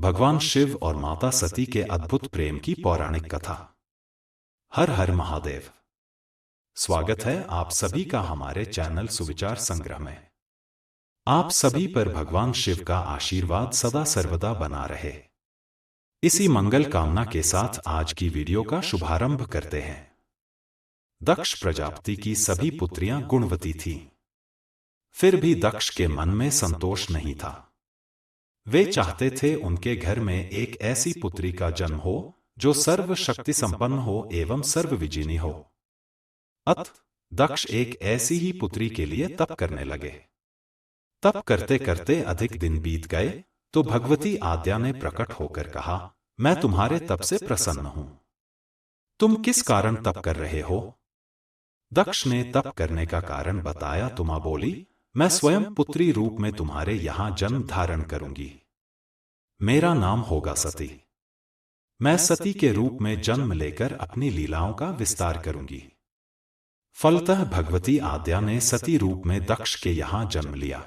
भगवान शिव और माता सती के अद्भुत प्रेम की पौराणिक कथा। हर हर महादेव। स्वागत है आप सभी का हमारे चैनल सुविचार संग्रह में। आप सभी पर भगवान शिव का आशीर्वाद सदा सर्वदा बना रहे, इसी मंगल कामना के साथ आज की वीडियो का शुभारंभ करते हैं। दक्ष प्रजापति की सभी पुत्रियां गुणवती थीं, फिर भी दक्ष के मन में संतोष नहीं था। वे चाहते थे उनके घर में एक ऐसी पुत्री का जन्म हो जो सर्व शक्ति संपन्न हो एवं सर्वविजिनी हो। अत दक्ष एक ऐसी ही पुत्री के लिए तप करने लगे। तप करते करते अधिक दिन बीत गए तो भगवती आद्या ने प्रकट होकर कहा, मैं तुम्हारे तप से प्रसन्न हूं। तुम किस कारण तप कर रहे हो? दक्ष ने तप करने का कारण बताया तो मां बोली, मैं स्वयं पुत्री रूप में तुम्हारे यहां जन्म धारण करूंगी। मेरा नाम होगा सती। मैं सती के रूप में जन्म लेकर अपनी लीलाओं का विस्तार करूंगी। फलतः भगवती आद्या ने सती रूप में दक्ष के यहां जन्म लिया।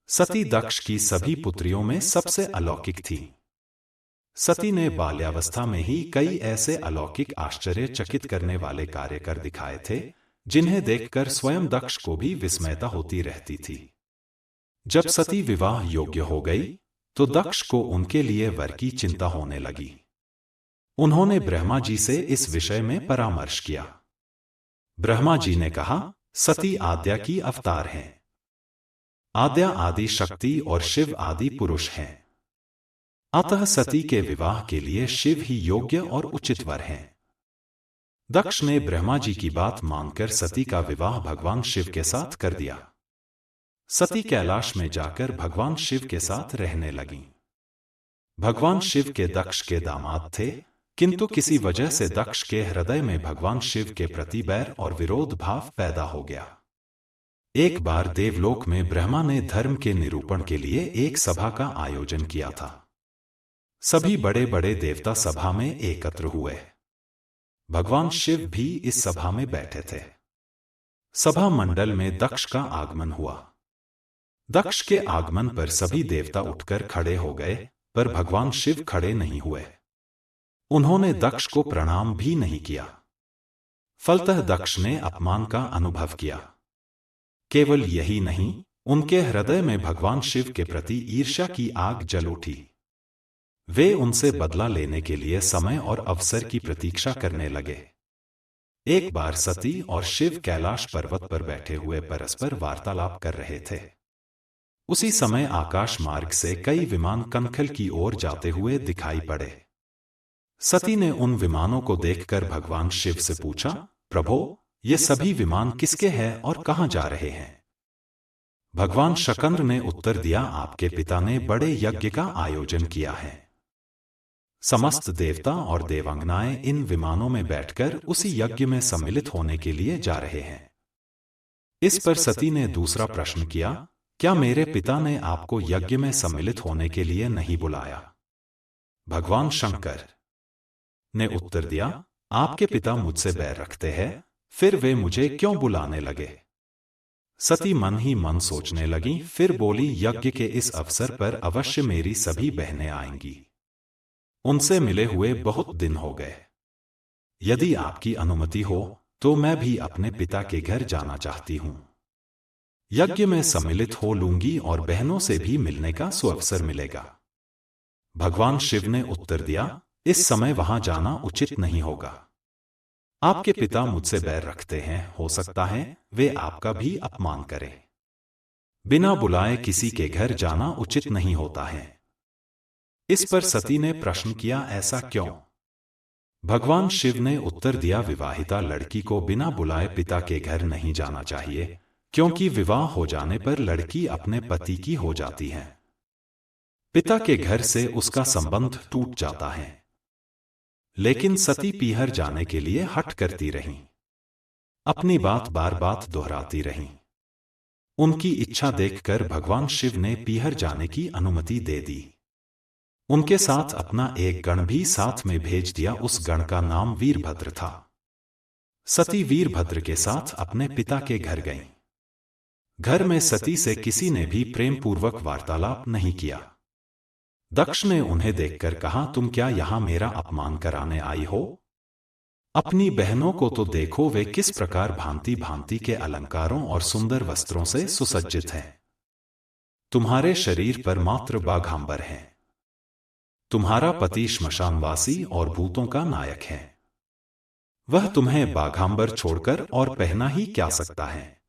सती दक्ष की सभी पुत्रियों में सबसे अलौकिक थी। सती ने बाल्यावस्था में ही कई ऐसे अलौकिक आश्चर्यचकित करने वाले कार्य कर दिखाए थे जिन्हें देखकर स्वयं दक्ष को भी विस्मयता होती रहती थी। जब सती विवाह योग्य हो गई तो दक्ष को उनके लिए वर की चिंता होने लगी। उन्होंने ब्रह्मा जी से इस विषय में परामर्श किया। ब्रह्मा जी ने कहा, सती आद्या की अवतार हैं। आद्या आदि शक्ति और शिव आदि पुरुष हैं। अतः सती के विवाह के लिए शिव ही योग्य और उचित वर हैं। दक्ष ने ब्रह्मा जी की बात मानकर सती का विवाह भगवान शिव के साथ कर दिया। सती कैलाश में जाकर भगवान शिव के साथ रहने लगीं। भगवान शिव के दक्ष के दामाद थे, किंतु किसी वजह से दक्ष के हृदय में भगवान शिव के प्रति बैर और विरोध भाव पैदा हो गया। एक बार देवलोक में ब्रह्मा ने धर्म के निरूपण के लिए एक सभा का आयोजन किया था। सभी बड़े बड़े देवता सभा में एकत्र हुए। भगवान शिव भी इस सभा में बैठे थे। सभा मंडल में दक्ष का आगमन हुआ। दक्ष के आगमन पर सभी देवता उठकर खड़े हो गए, पर भगवान शिव खड़े नहीं हुए। उन्होंने दक्ष को प्रणाम भी नहीं किया। फलतः दक्ष ने अपमान का अनुभव किया। केवल यही नहीं, उनके हृदय में भगवान शिव के प्रति ईर्ष्या की आग जल उठी। वे उनसे बदला लेने के लिए समय और अवसर की प्रतीक्षा करने लगे। एक बार सती और शिव कैलाश पर्वत पर बैठे हुए परस्पर वार्तालाप कर रहे थे। उसी समय आकाश मार्ग से कई विमान कनखल की ओर जाते हुए दिखाई पड़े। सती ने उन विमानों को देखकर भगवान शिव से पूछा, प्रभो, ये सभी विमान किसके हैं और कहां जा रहे हैं? भगवान शकंद्र ने उत्तर दिया, आपके पिता ने बड़े यज्ञ का आयोजन किया है। समस्त देवता और देवांगनाएं इन विमानों में बैठकर उसी यज्ञ में सम्मिलित होने के लिए जा रहे हैं। इस पर सती ने दूसरा प्रश्न किया, क्या मेरे पिता ने आपको यज्ञ में सम्मिलित होने के लिए नहीं बुलाया? भगवान शंकर ने उत्तर दिया, आपके पिता मुझसे बैर रखते हैं, फिर वे मुझे क्यों बुलाने लगे? सती मन ही मन सोचने लगी, फिर बोली, यज्ञ के इस अवसर पर अवश्य मेरी सभी बहनें आएंगी। उनसे मिले हुए बहुत दिन हो गए। यदि आपकी अनुमति हो तो मैं भी अपने पिता के घर जाना चाहती हूं। यज्ञ में सम्मिलित हो लूंगी और बहनों से भी मिलने का सुअवसर मिलेगा। भगवान शिव ने उत्तर दिया, इस समय वहां जाना उचित नहीं होगा। आपके पिता मुझसे बैर रखते हैं, हो सकता है वे आपका भी अपमान करें। बिना बुलाए किसी के घर जाना उचित नहीं होता है। इस पर सती ने प्रश्न किया, ऐसा क्यों? भगवान शिव ने उत्तर दिया, विवाहिता लड़की को बिना बुलाए पिता के घर नहीं जाना चाहिए, क्योंकि विवाह हो जाने पर लड़की अपने पति की हो जाती है। पिता के घर से उसका संबंध टूट जाता है। लेकिन सती पीहर जाने के लिए हठ करती रहीं। अपनी बात बार बार दोहराती रहीं। उनकी इच्छा देखकर भगवान शिव ने पीहर जाने की अनुमति दे दी। उनके साथ अपना एक गण भी साथ में भेज दिया। उस गण का नाम वीरभद्र था। सती वीरभद्र के साथ अपने पिता के घर गईं। घर में सती से किसी ने भी प्रेम पूर्वक वार्तालाप नहीं किया। दक्ष ने उन्हें देखकर कहा, तुम क्या यहां मेरा अपमान कराने आई हो? अपनी बहनों को तो देखो, वे किस प्रकार भांति भांति के अलंकारों और सुंदर वस्त्रों से सुसज्जित हैं। तुम्हारे शरीर पर मात्र बाघांबर हैं। तुम्हारा पति श्मशानवासी और भूतों का नायक है। वह तुम्हें बाघांबर छोड़कर और पहना ही क्या सकता है?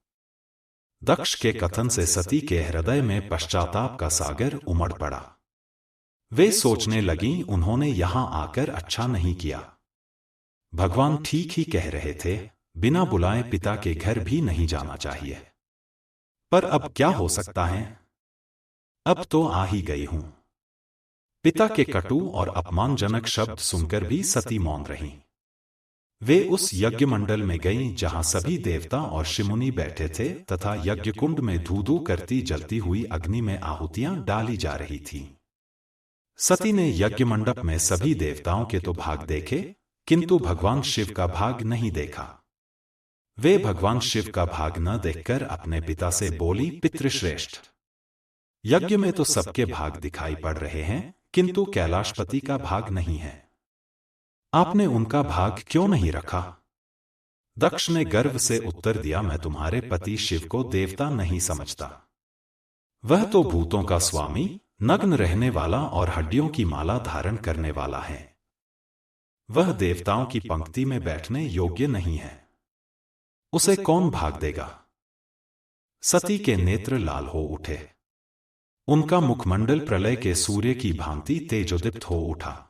दक्ष के कथन से सती के हृदय में पश्चाताप का सागर उमड़ पड़ा। वे सोचने लगीं, उन्होंने यहां आकर अच्छा नहीं किया। भगवान ठीक ही कह रहे थे, बिना बुलाए पिता के घर भी नहीं जाना चाहिए। पर अब क्या हो सकता है? अब तो आ ही गई हूं। पिता के कटु और अपमानजनक शब्द सुनकर भी सती मौन रहीं। वे उस यज्ञ मंडल में गईं जहां सभी देवता और ऋषिमुनि बैठे थे तथा यज्ञ कुंड में धू धू करती जलती हुई अग्नि में आहुतियां डाली जा रही थीं। सती ने यज्ञ मंडप में सभी देवताओं के तो भाग देखे, किंतु भगवान शिव का भाग नहीं देखा। वे भगवान शिव का भाग न देखकर अपने पिता से बोली, पितृश्रेष्ठ, यज्ञ में तो सबके भाग दिखाई पड़ रहे हैं, किंतु कैलाशपति का भाग नहीं है। आपने उनका भाग क्यों नहीं रखा? दक्ष ने गर्व से उत्तर दिया, मैं तुम्हारे पति शिव को देवता नहीं समझता। वह तो भूतों का स्वामी, नग्न रहने वाला और हड्डियों की माला धारण करने वाला है। वह देवताओं की पंक्ति में बैठने योग्य नहीं है। उसे कौन भाग देगा? सती के नेत्र लाल हो उठे। उनका मुखमंडल प्रलय के सूर्य की भांति तेजोदीप्त हो उठा।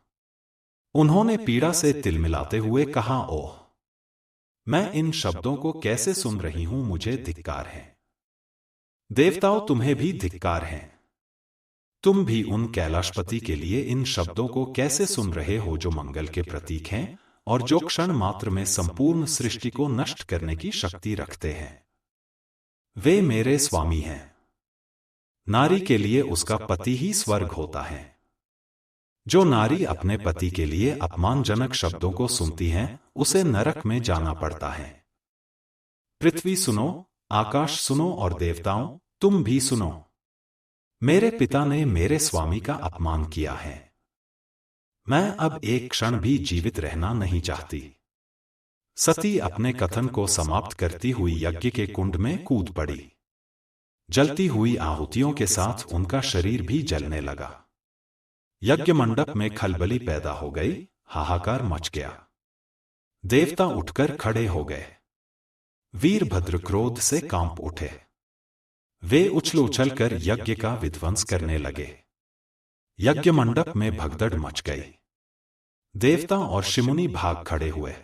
उन्होंने पीड़ा से तिलमिलाते हुए कहा, ओह, मैं इन शब्दों को कैसे सुन रही हूं, मुझे धिक्कार है। देवताओं, तुम्हें भी धिक्कार है। तुम भी उन कैलाशपति के लिए इन शब्दों को कैसे सुन रहे हो जो मंगल के प्रतीक हैं और जो क्षण मात्र में संपूर्ण सृष्टि को नष्ट करने की शक्ति रखते हैं। वे मेरे स्वामी हैं। नारी के लिए उसका पति ही स्वर्ग होता है। जो नारी अपने पति के लिए अपमानजनक शब्दों को सुनती है, उसे नरक में जाना पड़ता है। पृथ्वी सुनो, आकाश सुनो और देवताओं, तुम भी सुनो। मेरे पिता ने मेरे स्वामी का अपमान किया है। मैं अब एक क्षण भी जीवित रहना नहीं चाहती। सती अपने कथन को समाप्त करती हुई यज्ञ के कुंड में कूद पड़ी। जलती हुई आहुतियों के साथ उनका शरीर भी जलने लगा। यज्ञ मंडप में खलबली पैदा हो गई, हाहाकार मच गया। देवता उठकर खड़े हो गए। वीरभद्र क्रोध से कांप उठे। वे उछल उछलकर यज्ञ का विध्वंस करने लगे। यज्ञ मंडप में भगदड़ मच गई। देवता और ऋषिमुनि भाग खड़े हुए।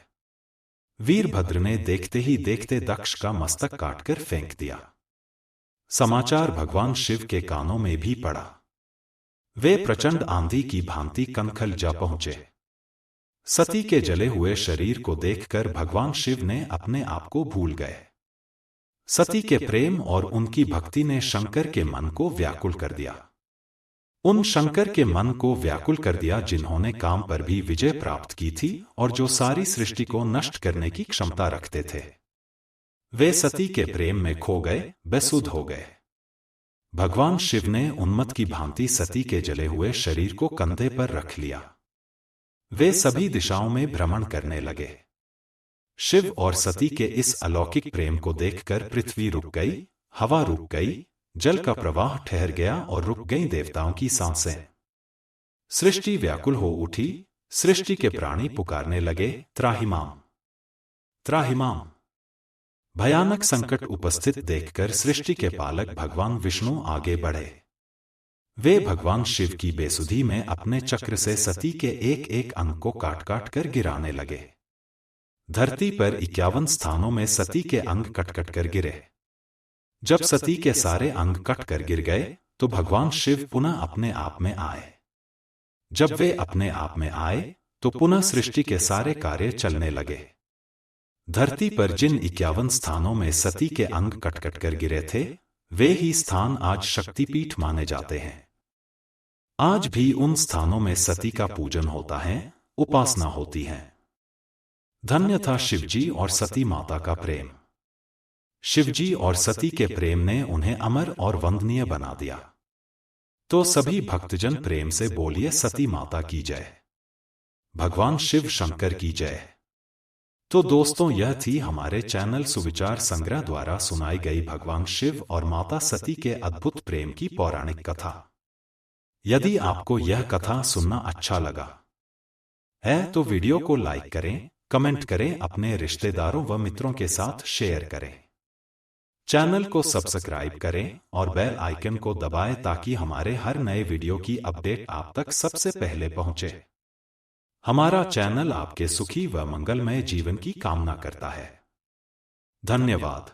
वीरभद्र ने देखते ही देखते दक्ष का मस्तक काटकर फेंक दिया। समाचार भगवान शिव के कानों में भी पड़ा। वे प्रचंड आंधी की भांति कनखल जा पहुंचे। सती के जले हुए शरीर को देखकर भगवान शिव ने अपने आप को भूल गए। सती के प्रेम और उनकी भक्ति ने शंकर के मन को व्याकुल कर दिया। उन शंकर के मन को व्याकुल कर दिया जिन्होंने काम पर भी विजय प्राप्त की थी और जो सारी सृष्टि को नष्ट करने की क्षमता रखते थे। वे सती के प्रेम में खो गए, बेसुध हो गए। भगवान शिव ने उन्मत्त की भांति सती के जले हुए शरीर को कंधे पर रख लिया। वे सभी दिशाओं में भ्रमण करने लगे। शिव और सती के इस अलौकिक प्रेम को देखकर पृथ्वी रुक गई, हवा रुक गई, जल का प्रवाह ठहर गया और रुक गई देवताओं की सांसें। सृष्टि व्याकुल हो उठी। सृष्टि के प्राणी पुकारने लगे, त्राहिमाम, त्राहिमाम। भयानक संकट उपस्थित देखकर सृष्टि के पालक भगवान विष्णु आगे बढ़े। वे भगवान शिव की बेसुधी में अपने चक्र से सती के एक एक अंग को काट काट कर गिराने लगे। धरती पर 51 स्थानों में सती के अंग कट कट कर गिरे। जब सती के सारे अंग कट कर गिर गए तो भगवान शिव पुनः अपने आप में आए। जब वे अपने आप में आए तो पुनः सृष्टि के सारे कार्य चलने लगे। धरती पर जिन 51 स्थानों में सती के अंग कट कट कर गिरे थे, वे ही स्थान आज शक्तिपीठ माने जाते हैं। आज भी उन स्थानों में सती का पूजन होता है, उपासना होती है। धन्य था शिवजी और सती माता का प्रेम। शिवजी और सती के प्रेम ने उन्हें अमर और वंदनीय बना दिया। तो सभी भक्तजन प्रेम से बोलिए सती माता की जय, भगवान शिव शंकर की जय। तो दोस्तों, यह थी हमारे चैनल सुविचार संग्रह द्वारा सुनाई गई भगवान शिव और माता सती के अद्भुत प्रेम की पौराणिक कथा। यदि आपको यह कथा सुनना अच्छा लगा है तो वीडियो को लाइक करें, कमेंट करें, अपने रिश्तेदारों व मित्रों के साथ शेयर करें। चैनल को सब्सक्राइब करें और बेल आइकन को दबाएं ताकि हमारे हर नए वीडियो की अपडेट आप तक सबसे पहले पहुंचे। हमारा चैनल आपके सुखी व मंगलमय जीवन की कामना करता है। धन्यवाद।